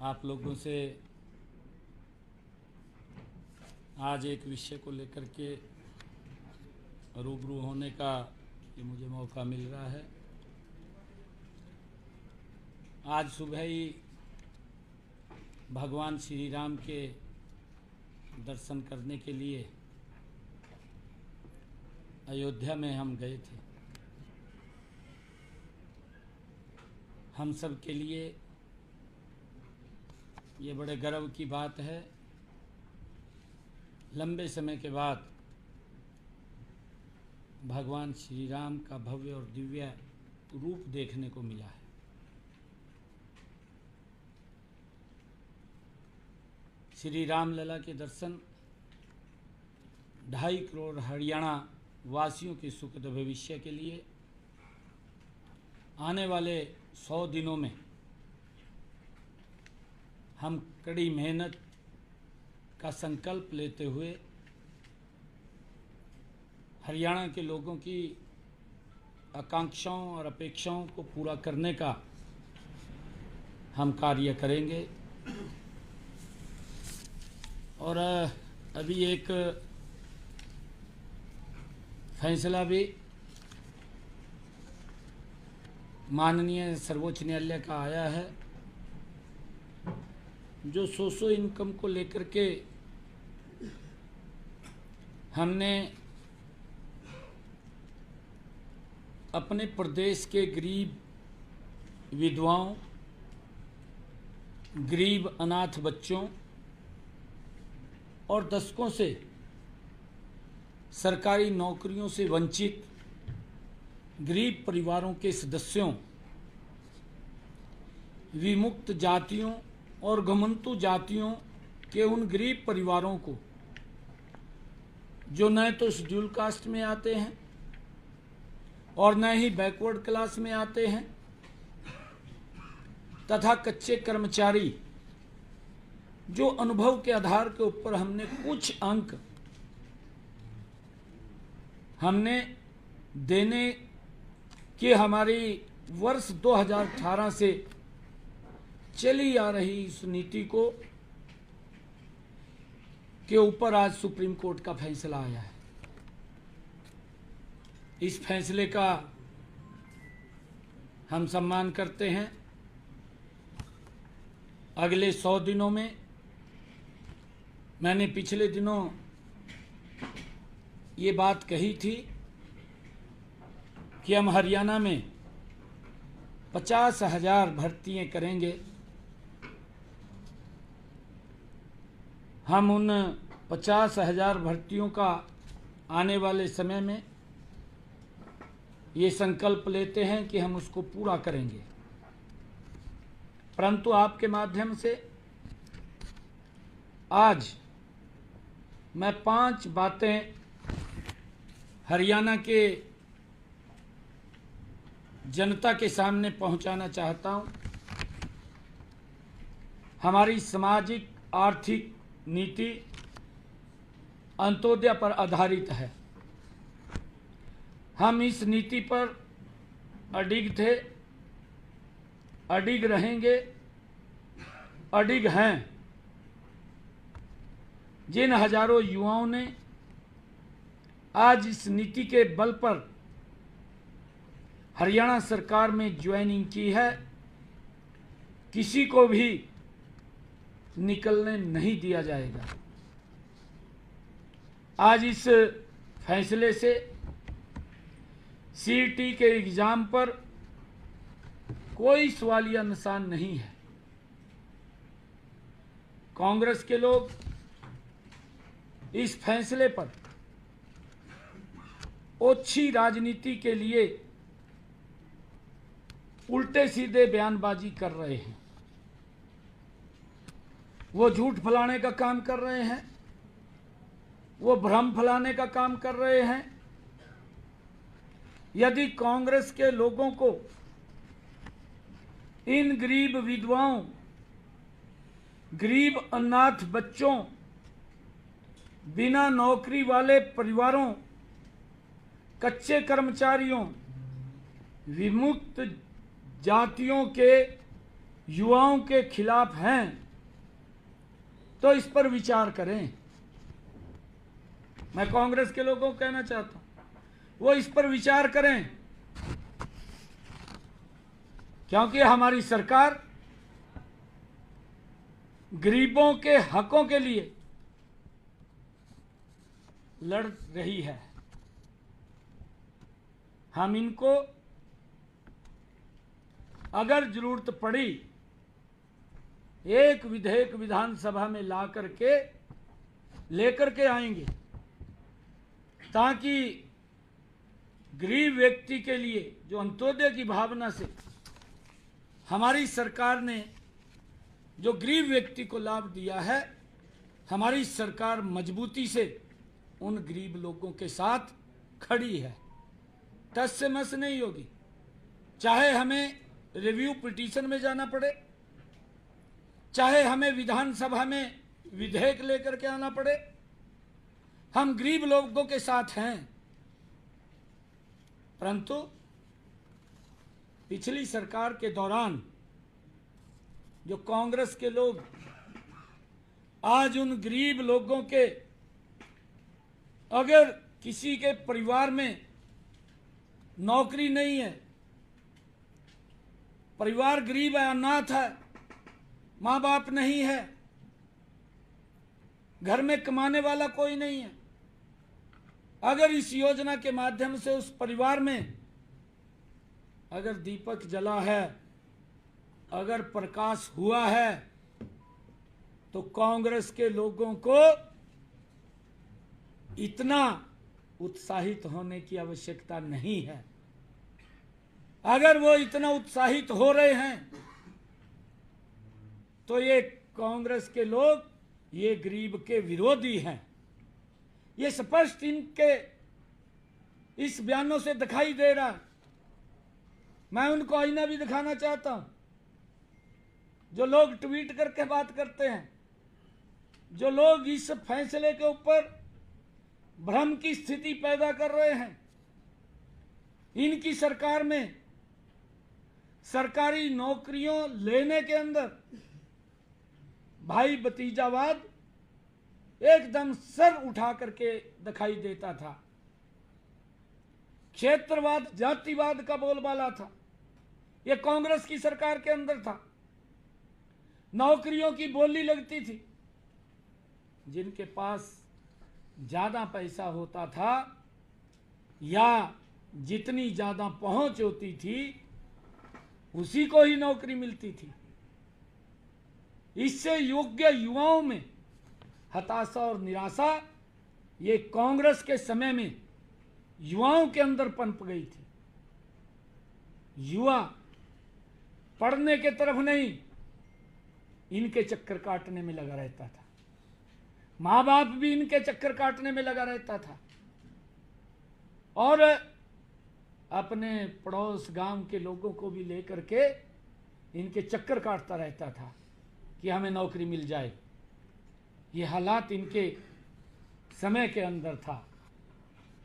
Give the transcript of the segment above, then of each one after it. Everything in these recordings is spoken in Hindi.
आप लोगों से आज एक विषय को लेकर के रूबरू होने का ये मुझे मौका मिल रहा है। आज सुबह ही भगवान श्री राम के दर्शन करने के लिए अयोध्या में हम गए थे। हम सब के लिए ये बड़े गर्व की बात है, लंबे समय के बाद भगवान श्री राम का भव्य और दिव्य रूप देखने को मिला है। श्री राम लला के दर्शन 2.5 करोड़ हरियाणा वासियों के सुखद भविष्य के लिए आने वाले 100 दिनों में हम कड़ी मेहनत का संकल्प लेते हुए हरियाणा के लोगों की आकांक्षाओं और अपेक्षाओं को पूरा करने का हम कार्य करेंगे। और अभी एक फैसला भी माननीय सर्वोच्च न्यायालय का आया है, जो सोशल इनकम को लेकर के हमने अपने प्रदेश के गरीब विधवाओं, गरीब अनाथ बच्चों और दशकों से सरकारी नौकरियों से वंचित गरीब परिवारों के सदस्यों, विमुक्त जातियों और घुमंतु जातियों के उन गरीब परिवारों को जो न तो शेड्यूल कास्ट में आते हैं और न ही बैकवर्ड क्लास में आते हैं, तथा कच्चे कर्मचारी जो अनुभव के आधार के ऊपर हमने कुछ अंक हमने देने की हमारी वर्ष 2018 से चली आ रही इस नीति को के ऊपर आज सुप्रीम कोर्ट का फैसला आया है। इस फैसले का हम सम्मान करते हैं। अगले 100 दिनों में, मैंने पिछले दिनों ये बात कही थी कि हम हरियाणा में 50,000 भर्तियां करेंगे। हम उन 50,000 भर्तियों का आने वाले समय में ये संकल्प लेते हैं कि हम उसको पूरा करेंगे। परंतु आपके माध्यम से आज मैं 5 बातें हरियाणा के जनता के सामने पहुंचाना चाहता हूं। हमारी सामाजिक आर्थिक नीति अंत्योदय पर आधारित है। हम इस नीति पर अडिग थे, अडिग रहेंगे, अडिग हैं। जिन हजारों युवाओं ने आज इस नीति के बल पर हरियाणा सरकार में ज्वाइनिंग की है, किसी को भी निकलने नहीं दिया जाएगा। आज इस फैसले से सीईटी के एग्जाम पर कोई सवालिया निशान नहीं है। कांग्रेस के लोग इस फैसले पर ओछी राजनीति के लिए उल्टे सीधे बयानबाजी कर रहे हैं। वो झूठ फैलाने का काम कर रहे हैं, वो भ्रम फैलाने का काम कर रहे हैं। यदि कांग्रेस के लोगों को इन गरीब विधवाओं, गरीब अनाथ बच्चों, बिना नौकरी वाले परिवारों, कच्चे कर्मचारियों, विमुक्त जातियों के युवाओं के खिलाफ हैं तो इस पर विचार करें। मैं कांग्रेस के लोगों को कहना चाहता हूं वो इस पर विचार करें, क्योंकि हमारी सरकार गरीबों के हकों के लिए लड़ रही है। हम इनको अगर जरूरत पड़ी एक विधेयक विधानसभा में ला करके लेकर के आएंगे, ताकि गरीब व्यक्ति के लिए जो अंत्योदय की भावना से हमारी सरकार ने जो गरीब व्यक्ति को लाभ दिया है, हमारी सरकार मजबूती से उन गरीब लोगों के साथ खड़ी है, टस से मस नहीं होगी। चाहे हमें रिव्यू पिटीशन में जाना पड़े, चाहे हमें विधानसभा में विधेयक लेकर के आना पड़े, हम गरीब लोगों के साथ हैं। परंतु पिछली सरकार के दौरान जो कांग्रेस के लोग आज उन गरीब लोगों के, अगर किसी के परिवार में नौकरी नहीं है, परिवार गरीब है, अनाथ है, माँ बाप नहीं है, घर में कमाने वाला कोई नहीं है, अगर इस योजना के माध्यम से उस परिवार में अगर दीपक जला है, अगर प्रकाश हुआ है, तो कांग्रेस के लोगों को इतना उत्साहित होने की आवश्यकता नहीं है। अगर वो इतना उत्साहित हो रहे हैं तो ये कांग्रेस के लोग ये गरीब के विरोधी हैं। ये स्पष्ट इनके इस बयानों से दिखाई दे रहा है। मैं उनको आईना भी दिखाना चाहता हूं। जो लोग ट्वीट करके बात करते हैं, जो लोग इस फैसले के ऊपर भ्रम की स्थिति पैदा कर रहे हैं, इनकी सरकार में सरकारी नौकरियों लेने के अंदर भाई भतीजावाद एकदम सर उठा करके दिखाई देता था। क्षेत्रवाद, जातिवाद का बोलबाला था। यह कांग्रेस की सरकार के अंदर था। नौकरियों की बोली लगती थी। जिनके पास ज्यादा पैसा होता था या जितनी ज्यादा पहुंच होती थी, उसी को ही नौकरी मिलती थी। इससे योग्य युवाओं में हताशा और निराशा ये कांग्रेस के समय में युवाओं के अंदर पनप गई थी। युवा पढ़ने के तरफ नहीं, इनके चक्कर काटने में लगा रहता था। माँ बाप भी इनके चक्कर काटने में लगा रहता था और अपने पड़ोस गांव के लोगों को भी लेकर के इनके चक्कर काटता रहता था कि हमें नौकरी मिल जाए। ये हालात इनके समय के अंदर था।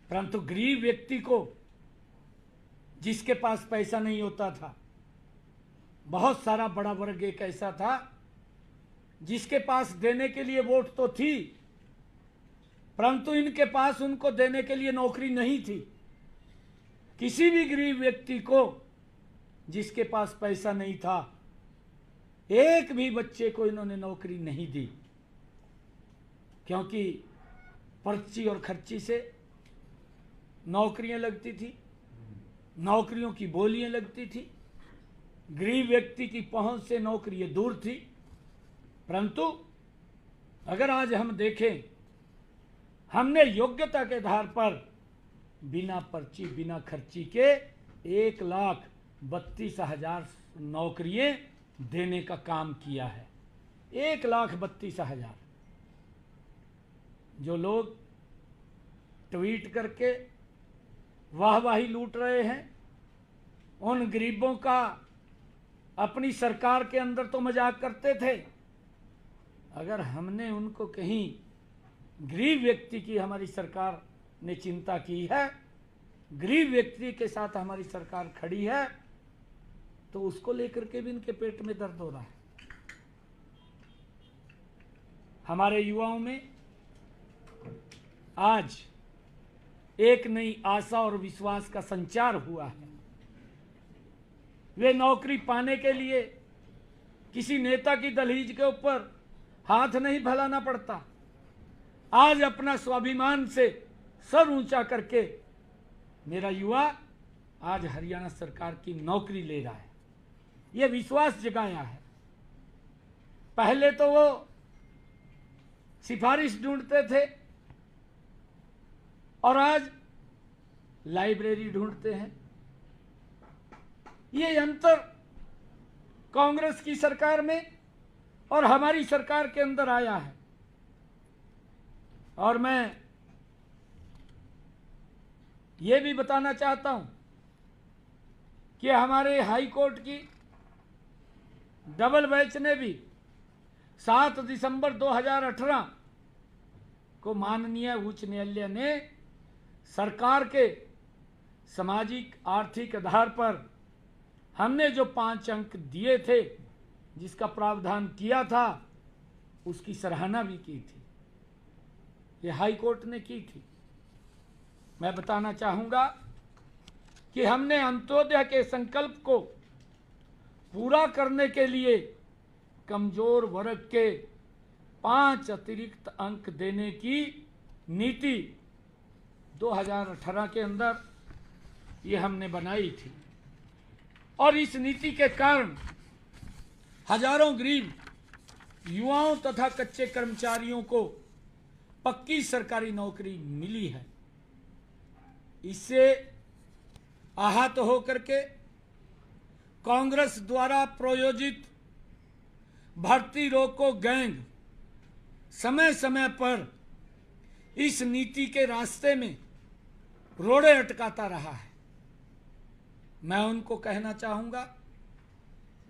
परंतु गरीब व्यक्ति को, जिसके पास पैसा नहीं होता था, बहुत सारा बड़ा वर्ग एक ऐसा था जिसके पास देने के लिए वोट तो थी, परंतु इनके पास उनको देने के लिए नौकरी नहीं थी। किसी भी गरीब व्यक्ति को जिसके पास पैसा नहीं था, एक भी बच्चे को इन्होंने नौकरी नहीं दी, क्योंकि पर्ची और खर्ची से नौकरियां लगती थी, नौकरियों की बोलियां लगती थी, गरीब व्यक्ति की पहुंच से नौकरियां दूर थी। परंतु अगर आज हम देखें, हमने योग्यता के आधार पर बिना पर्ची बिना खर्ची के 1,32,000 नौकरियां देने का काम किया है। 1,32,000। जो लोग ट्वीट करके वाहवाही लूट रहे हैं, उन गरीबों का अपनी सरकार के अंदर तो मजाक करते थे। अगर हमने उनको कहीं गरीब व्यक्ति की हमारी सरकार ने चिंता की है, गरीब व्यक्ति के साथ हमारी सरकार खड़ी है, तो उसको लेकर के भी इनके पेट में दर्द हो रहा है। हमारे युवाओं में आज एक नई आशा और विश्वास का संचार हुआ है। वे नौकरी पाने के लिए किसी नेता की दहलीज के ऊपर हाथ नहीं फैलाना पड़ता। आज अपना स्वाभिमान से सर ऊंचा करके मेरा युवा आज हरियाणा सरकार की नौकरी ले रहा है। यह विश्वास जगाया है। पहले तो वो सिफारिश ढूंढते थे और आज लाइब्रेरी ढूंढते हैं। ये अंतर कांग्रेस की सरकार में और हमारी सरकार के अंदर आया है। और मैं ये भी बताना चाहता हूं कि हमारे हाई कोर्ट की डबल बेंच ने भी 7 दिसंबर 2018 को माननीय उच्च न्यायालय ने सरकार के सामाजिक आर्थिक आधार पर हमने जो 5 अंक दिए थे, जिसका प्रावधान किया था, उसकी सराहना भी की थी। ये हाई कोर्ट ने की थी। मैं बताना चाहूंगा कि हमने अंत्योदय के संकल्प को पूरा करने के लिए कमजोर वर्ग के 5 अतिरिक्त अंक देने की नीति 2018 के अंदर ये हमने बनाई थी। और इस नीति के कारण हजारों गरीब युवाओं तथा कच्चे कर्मचारियों को पक्की सरकारी नौकरी मिली है। इससे आहत होकर के कांग्रेस द्वारा प्रायोजित भर्ती रोको गैंग समय समय पर इस नीति के रास्ते में रोड़े अटकाता रहा है। मैं उनको कहना चाहूंगा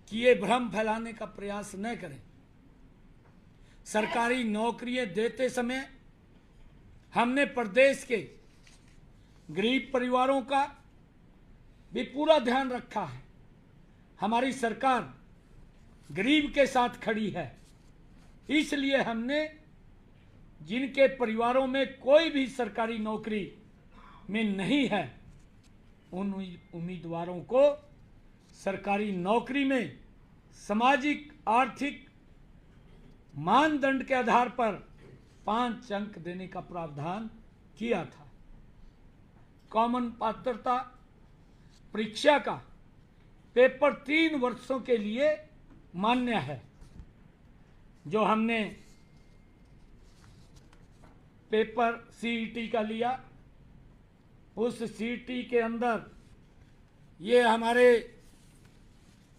कि ये भ्रम फैलाने का प्रयास न करें। सरकारी नौकरियां देते समय हमने प्रदेश के गरीब परिवारों का भी पूरा ध्यान रखा है। हमारी सरकार गरीब के साथ खड़ी है। इसलिए हमने जिनके परिवारों में कोई भी सरकारी नौकरी में नहीं है, उन उम्मीदवारों को सरकारी नौकरी में सामाजिक आर्थिक मानदंड के आधार पर 5 अंक देने का प्रावधान किया था। कॉमन पात्रता परीक्षा का पेपर 3 वर्षों के लिए मान्य है। जो हमने पेपर सीईटी का लिया, उस सीईटी के अंदर ये हमारे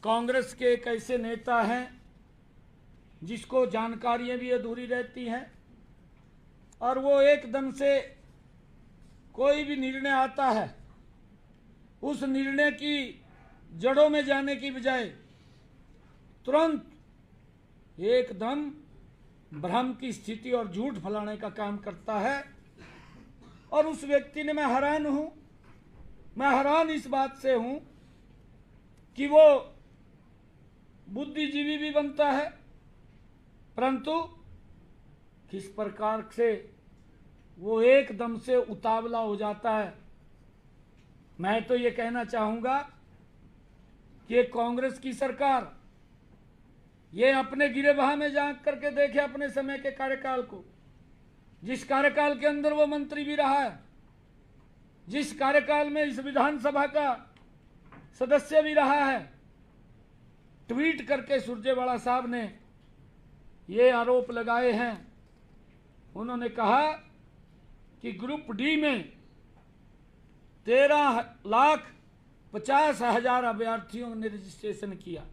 कांग्रेस के एक ऐसे नेता हैं जिसको जानकारियां भी अधूरी रहती हैं, और वो एकदम से कोई भी निर्णय आता है, उस निर्णय की जड़ों में जाने की बजाय तुरंत एकदम भ्रम की स्थिति और झूठ फैलाने का काम करता है। और उस व्यक्ति ने, मैं हैरान इस बात से हूं कि वो बुद्धिजीवी भी बनता है, परंतु किस प्रकार से वो एकदम से उतावला हो जाता है। मैं तो ये कहना चाहूंगा कि कांग्रेस की सरकार ये अपने गिरेबान में झांक करके देखे अपने समय के कार्यकाल को, जिस कार्यकाल के अंदर वो मंत्री भी रहा है, जिस कार्यकाल में इस विधानसभा का सदस्य भी रहा है। ट्वीट करके सुरजेवाला साहब ने ये आरोप लगाए हैं। उन्होंने कहा कि ग्रुप डी में 13,50,000 अभ्यर्थियों ने रजिस्ट्रेशन किया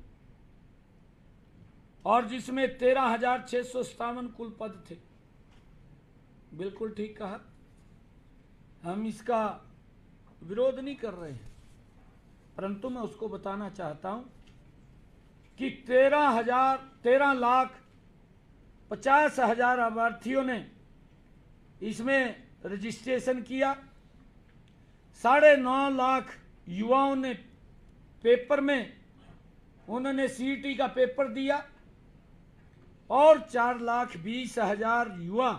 और जिसमें 13,657 कुल पद थे। बिल्कुल ठीक कहा, हम इसका विरोध नहीं कर रहे हैं, परंतु मैं उसको बताना चाहता हूं कि 13,50,000 अभ्यर्थियों ने इसमें रजिस्ट्रेशन किया। 9.5 लाख युवाओं ने पेपर में उन्होंने सीईटी का पेपर दिया और 4,20,000 युवा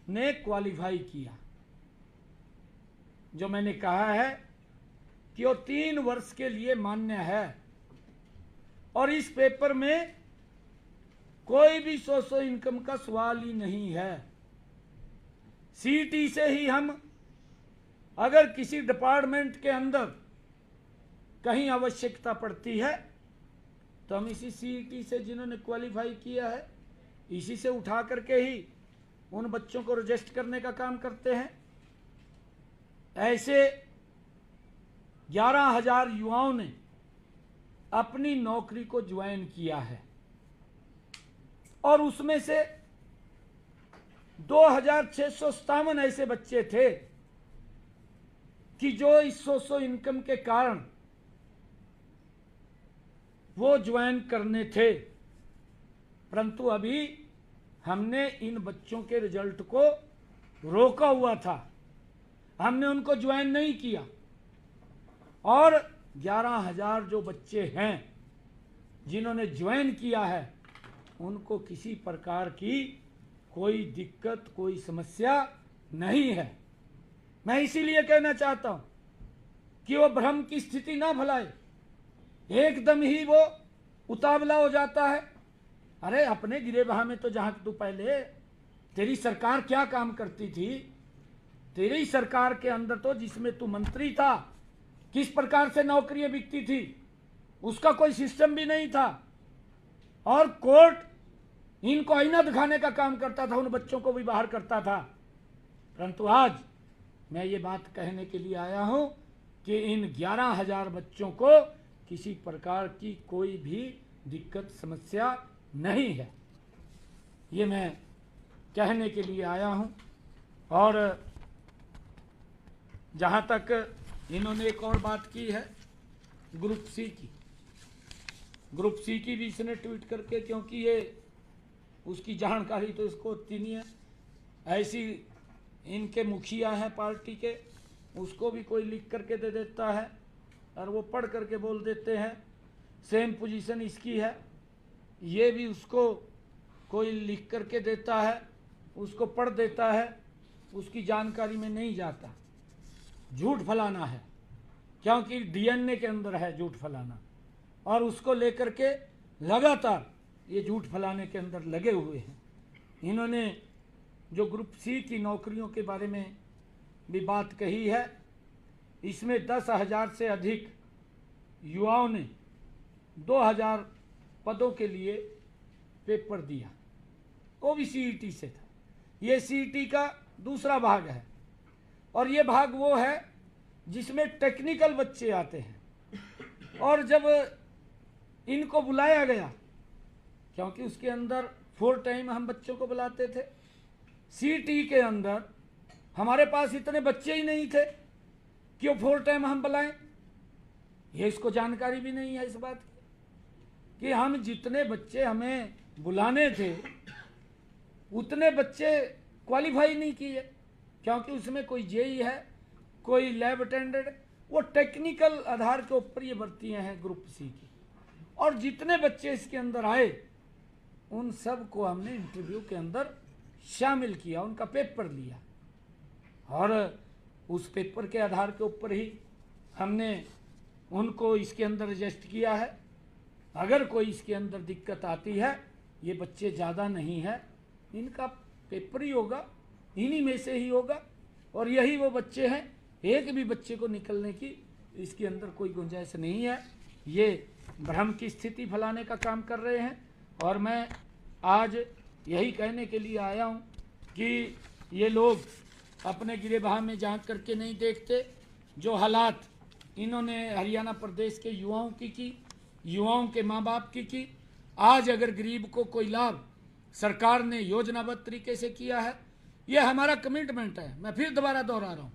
ने क्वालिफाई किया। जो मैंने कहा है कि वो 3 वर्ष के लिए मान्य है और इस पेपर में कोई भी सोर्स ऑफ इनकम का सवाल ही नहीं है। सीईटी से ही हम अगर किसी डिपार्टमेंट के अंदर कहीं आवश्यकता पड़ती है तो हम इसी सीईटी से जिन्होंने क्वालिफाई किया है इसी से उठा करके ही उन बच्चों को रजिस्टर करने का काम करते हैं। ऐसे 11,000 युवाओं ने अपनी नौकरी को ज्वाइन किया है और उसमें से 2,657 ऐसे बच्चे थे कि जो इस सोर्स ऑफ इनकम के कारण वो ज्वाइन करने थे, परंतु अभी हमने इन बच्चों के रिजल्ट को रोका हुआ था, हमने उनको ज्वाइन नहीं किया। और 11,000 जो बच्चे हैं जिन्होंने ज्वाइन किया है उनको किसी प्रकार की कोई दिक्कत, कोई समस्या नहीं है। मैं इसीलिए कहना चाहता हूं कि वो भ्रम की स्थिति ना फैलाए, एकदम ही वो उतावला हो जाता है। अरे अपने गिरेबान में तो जहां तू पहले तेरी सरकार क्या काम करती थी, तेरी सरकार के अंदर तो जिसमें तू मंत्री था किस प्रकार से नौकरियां बिकती थी उसका कोई सिस्टम भी नहीं था और कोर्ट इनको आईना दिखाने का काम करता था, उन बच्चों को भी बाहर करता था। परंतु आज मैं ये बात कहने के लिए आया हूं कि इन 11,000 बच्चों को किसी प्रकार की कोई भी दिक्कत, समस्या नहीं है, ये मैं कहने के लिए आया हूं। और जहां तक इन्होंने एक और बात की है ग्रुप सी की, ग्रुप सी की भी इसने ट्वीट करके, क्योंकि ये उसकी जानकारी तो इसको होती नहीं है, ऐसी इनके मुखिया हैं पार्टी के, उसको भी कोई लिख करके दे देता है और वो पढ़ करके बोल देते हैं सेम पोजीशन इसकी है। ये भी उसको कोई लिख करके देता है, उसको पढ़ देता है, उसकी जानकारी में नहीं जाता। झूठ फैलाना है, क्योंकि डीएनए के अंदर है झूठ फैलाना, और उसको लेकर के लगातार ये झूठ फैलाने के अंदर लगे हुए हैं। इन्होंने जो ग्रुप सी की नौकरियों के बारे में भी बात कही है, इसमें 10,000 से अधिक युवाओं ने 2,000 पदों के लिए पेपर दिया, वो भी सीईटी से था। ये सीईटी का दूसरा भाग है और ये भाग वो है जिसमें टेक्निकल बच्चे आते हैं। और जब इनको बुलाया गया, क्योंकि उसके अंदर 4 टाइम हम बच्चों को बुलाते थे, सीईटी के अंदर हमारे पास इतने बच्चे ही नहीं थे कि वो 4 टाइम हम बुलाएं। ये इसको जानकारी भी नहीं है इस बात की कि हम जितने बच्चे हमें बुलाने थे उतने बच्चे क्वालिफाई नहीं किए, क्योंकि उसमें कोई जेई है, कोई लैब अटेंडेंट, वो टेक्निकल आधार के ऊपर ये भर्तियां हैं ग्रुप सी की। और जितने बच्चे इसके अंदर आए उन सब को हमने इंटरव्यू के अंदर शामिल किया, उनका पेपर लिया और उस पेपर के आधार के ऊपर ही हमने उनको इसके अंदर रजिस्टर किया है। अगर कोई इसके अंदर दिक्कत आती है, ये बच्चे ज़्यादा नहीं है, इनका पेपर ही होगा, इन्हीं में से ही होगा और यही वो बच्चे हैं, एक भी बच्चे को निकलने की इसके अंदर कोई गुंजाइश नहीं है। ये भ्रम की स्थिति फैलाने का काम कर रहे हैं और मैं आज यही कहने के लिए आया हूँ कि ये लोग अपने गिरेबान में झांक करके नहीं देखते। जो हालात इन्होंने हरियाणा प्रदेश के युवाओं की, युवाओं के माँ बाप की, आज अगर गरीब को कोई लाभ सरकार ने योजनाबद्ध तरीके से किया है, ये हमारा कमिटमेंट है। मैं फिर दोबारा दोहरा रहा हूँ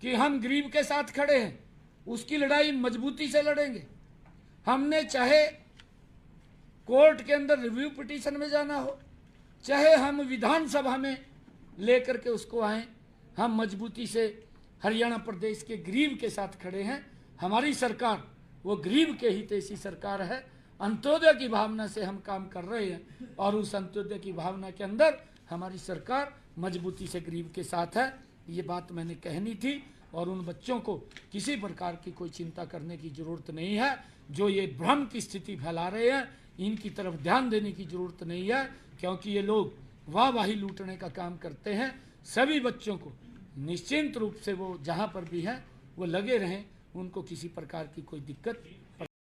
कि हम गरीब के साथ खड़े हैं, उसकी लड़ाई मजबूती से लड़ेंगे। हमने चाहे कोर्ट के अंदर रिव्यू पिटीशन में जाना हो, चाहे हम विधानसभा में लेकर के उसको आए, हम मजबूती से हरियाणा प्रदेश के गरीब के साथ खड़े हैं। हमारी सरकार वो गरीब के हितैषी सरकार है। अंत्योदय की भावना से हम काम कर रहे हैं और उस अंत्योदय की भावना के अंदर हमारी सरकार मजबूती से गरीब के साथ है। ये बात मैंने कहनी थी। और उन बच्चों को किसी प्रकार की कोई चिंता करने की ज़रूरत नहीं है। जो ये भ्रम की स्थिति फैला रहे हैं, इनकी तरफ ध्यान देने की ज़रूरत नहीं है, क्योंकि ये लोग वाहवाही लूटने का काम करते हैं। सभी बच्चों को निश्चिंत रूप से वो जहाँ पर भी हैं वो लगे रहें, उनको किसी प्रकार की कोई दिक्कत